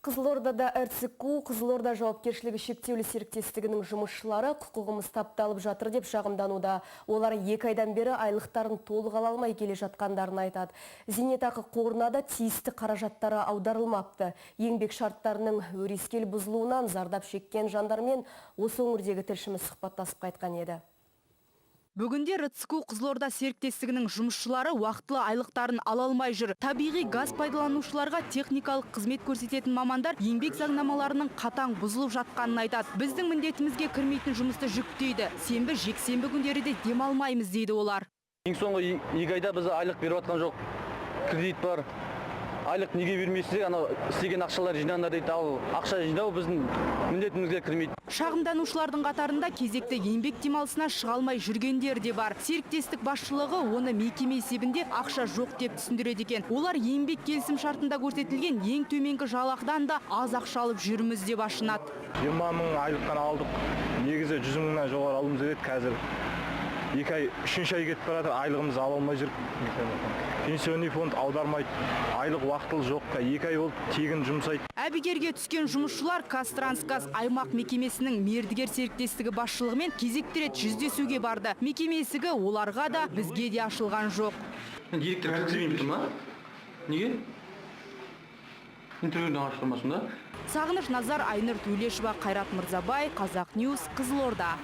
Қызылордада РЦК, Қызылорда жауапкершілігі шектеулі серіктестігінің жұмысшылары құқығымыз тапталып жатыр деп шағымдануда. Олар 2 айдан бері айлықтарын толық ала алмай келе жатқандарын айтады. Зейнетақы қорына да тиісті қаражаттары аударылмапты. Еңбек шарттарының өрескел бұзылуынан зардап шеккен жандармен осы өңірдегі тілшіміз сұхбаттасып қайтқан еді. Бүгінде РЦК Қызылорда серіктестігінің жұмысшылары уақытылы айлықтарын ала алмай жүр. Табиғи газ пайдаланушыларға техникалық қызмет көрсететін мамандар еңбек заңнамаларының қатаң бұзылып жатқанын айтады. Біздің міндетімізге кірмейтін жұмысты жүктейді. Сенбі, жексенбі күндері де демалмаймыз дейді олар. Ең соңғы 2 айда біз айлық беріп жатқан жоқ. Кредит бар. Айлық неге бермейсіздер, ана істеген ақшалар жинаңдар дейді. Ал ақша жинау біздің міндетімізге кірмейді. Шағымданушылардың қатарында кезекті еңбек демалысына шыға алмай жүргендер де бар. Серіктестік басшылығы оны мекеме есебінде ақша жоқ деп түсіндіреді екен. Олар еңбек келісім шартында көрсетілген ең төменгі жалақыдан да аз ақша алып жүрміз деп ашынады. 20 мың айлықтан алдық. Негізі 100 мыңнан жоғары алуымыз керек қазір. 2 ай, 3 ай кетіп баратыр, айлығымызды ала алмай жүрік. Пенсионный фонд аудармайды, айлық уақытылы жоқ, 2 ай болып тегін жұмсайды. Әбігерге түскен жұмысшылар Қазтрансгаз аймақ мекемесінің мердігер серіктестігі басшылығымен кезекті рет жүздесуге барды. Мекеме есігі оларға да бізде де ашылған жоқ. Директор кіргізбеймін тұр ма? Неге? Интервьюдің ашылмасын да? Сағыныш Назар, Айнұр Төлешова, Қайрат Мырзабай, Қазақ Ньюс, Қызылорда.